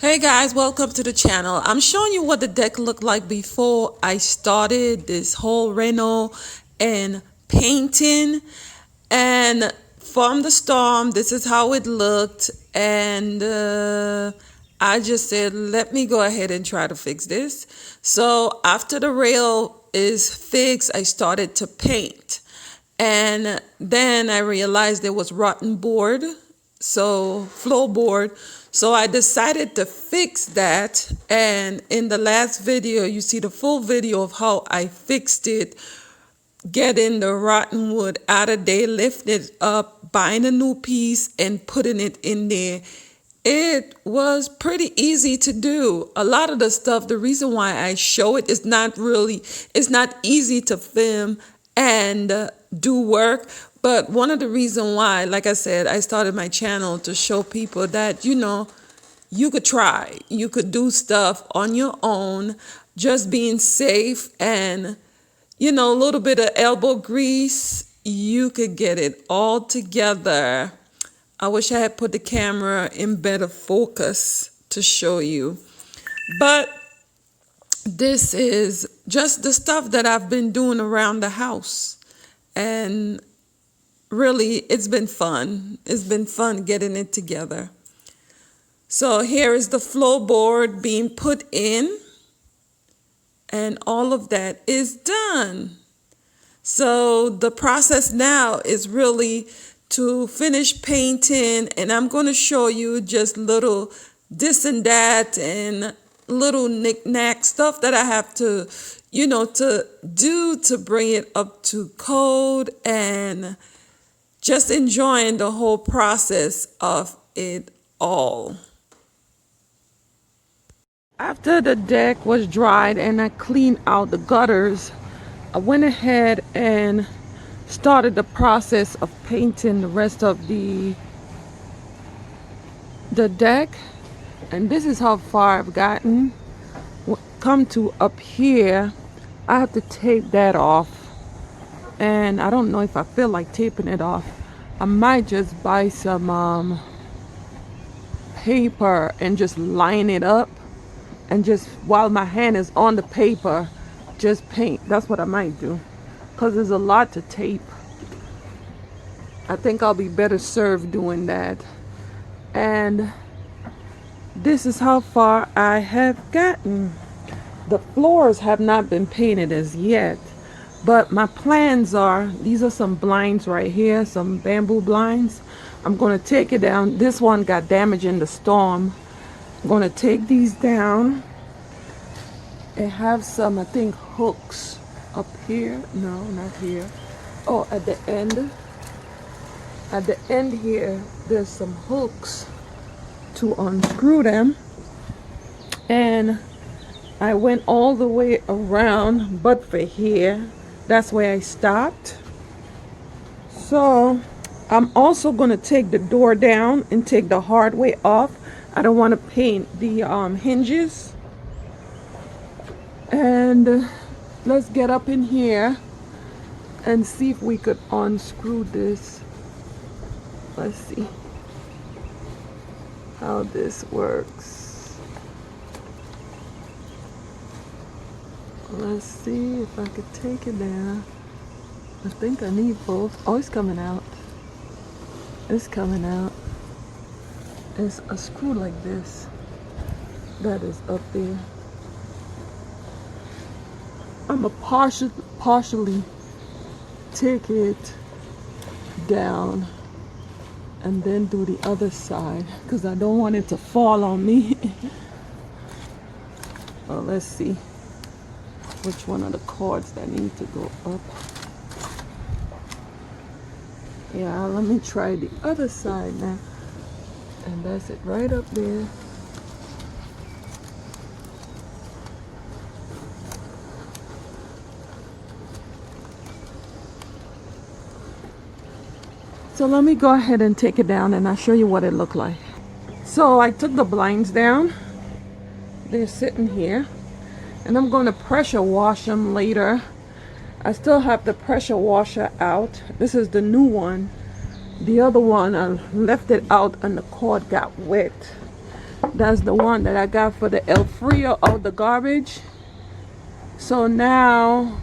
Hey guys, welcome to the channel. I'm showing you what the deck looked like before I started this whole reno and painting. And from the storm, this is how it looked. And I just said, let me go ahead and try to fix this. So after the rail is fixed, I started to paint. And then I realized there was rotten board, so floorboard. So I decided to fix that. And in the last video, you see the full video of how I fixed it, getting the rotten wood out of there, lifting it up, buying a new piece and putting it in there. It was pretty easy to do. A lot of the stuff, the reason why I show it is it's not easy to film and do work. But one of the reasons why, like I said, I started my channel to show people that, you could try, you could do stuff on your own, just being safe and, a little bit of elbow grease, you could get it all together. I wish I had put the camera in better focus to show you. But this is just the stuff that I've been doing around the house. And really, it's been fun. It's been fun getting it together. So here is the floorboard being put in. And all of that is done. So the process now is really to finish painting, and I'm going to show you just little this and that and little knick-knack stuff that I have to, to do to bring it up to code, and just enjoying the whole process of it all. After the deck was dried and I cleaned out the gutters, I went ahead and started the process of painting the rest of the deck. And this is how far I've gotten. Come to up here, I have to tape that off. And I don't know if I feel like taping it off. I might just buy some paper and just line it up. And just while my hand is on the paper, just paint. That's what I might do, because there's a lot to tape. I think I'll be better served doing that. And this is how far I have gotten. The floors have not been painted as yet, but my plans are, these are some blinds right here, some bamboo blinds. I'm going to take it down. This one got damaged in the storm. I'm going to take these down and have some, I think, hooks up here. No, not here. Oh, at the end. At the end here, there's some hooks to unscrew them. And I went all the way around, but for here, that's where I stopped. So I'm also going to take the door down and take the hard way off. I don't want to paint the hinges. And let's get up in here and see if we could unscrew this. Let's see how this works. Let's see if I could take it down. I think I need both. Oh, it's coming out. It's coming out. It's a screw like this that is up there. I'm gonna partially take it down and then do the other side, because I don't want it to fall on me. Well, let's see which one of the cords that need to go up. Yeah, let me try the other side now. And that's it right up there. So let me go ahead and take it down and I'll show you what it looked like. So I took the blinds down. They're sitting here. And I'm going to pressure wash them later. I still have the pressure washer out. This is the new one. The other one, I left it out and the cord got wet. That's the one that I got for the El Frio of the garbage. So now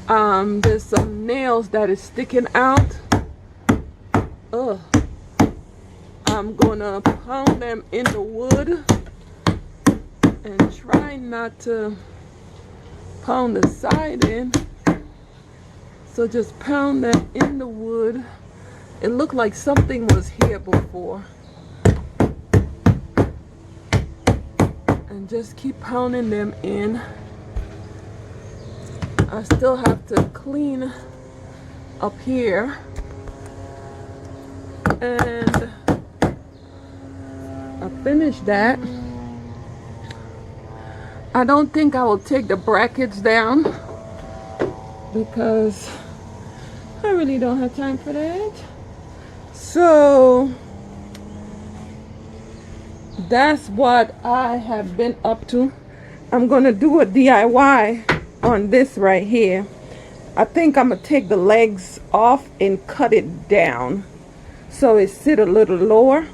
there's some nails that is sticking out. Ugh. I'm gonna pound them in the wood and try not to pound the side in. So just pound them in the wood. It looked like something was here before. And just keep pounding them in. I still have to clean up here. And I finished that. I don't think I will take the brackets down because I really don't have time for that. So that's what I have been up to. I'm gonna do a DIY on this right here. I think I'm gonna take the legs off and cut it down so it sit a little lower.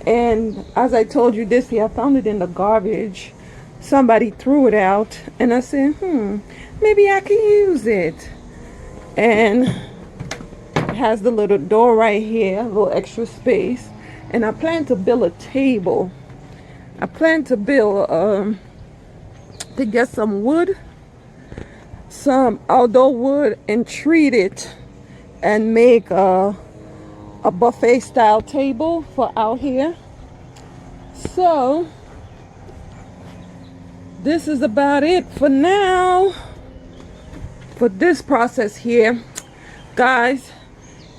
And as I told you, this here, I found it in the garbage. Somebody threw it out and I said, maybe I can use it. And it has the little door right here, a little extra space. And I plan to build a table. I plan to build to get some wood, some outdoor wood, and treat it and make a buffet style table for out here. So this is about it for now for this process here. Guys,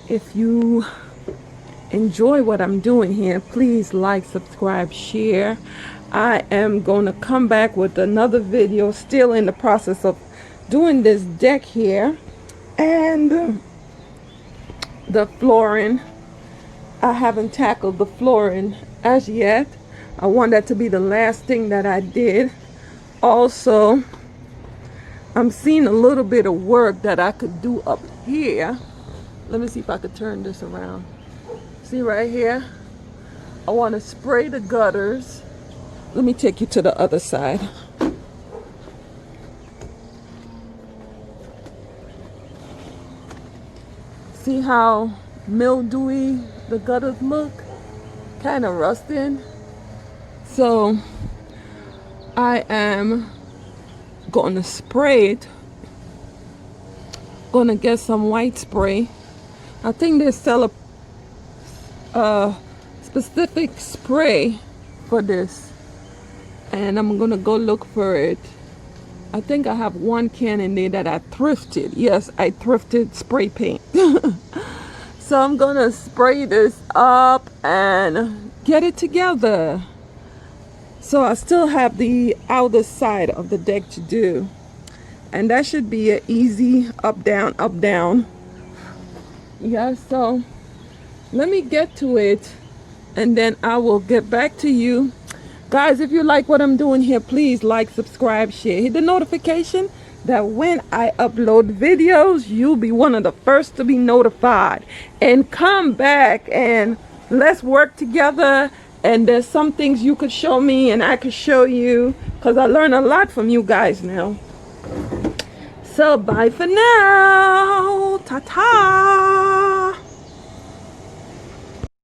if you enjoy what I'm doing here, please like, subscribe, share. I am going to come back with another video, still in the process of doing this deck here and the flooring. I haven't tackled the flooring as yet. I want that to be the last thing that I did. Also, I'm seeing a little bit of work that I could do up here. Let me see if I could turn this around. See right here? I want to spray the gutters. Let me take you to the other side. See how mildewy the gutters look? Kind of rusting. So I am going to spray it. Going to get some white spray. I think they sell a specific spray for this, and I'm gonna go look for it. I think I have one can in there that I thrifted. Yes, I thrifted spray paint. So I'm gonna spray this up and get it together. So I still have the outer side of the deck to do, and that should be an easy up down. Yeah, so let me get to it and then I will get back to you. Guys, if you like what I'm doing here, please like, subscribe, share, hit the notification that when I upload videos, you'll be one of the first to be notified. And come back and let's work together. And there's some things you could show me and I could show you, because I learn a lot from you guys now. So bye for now. Ta-ta.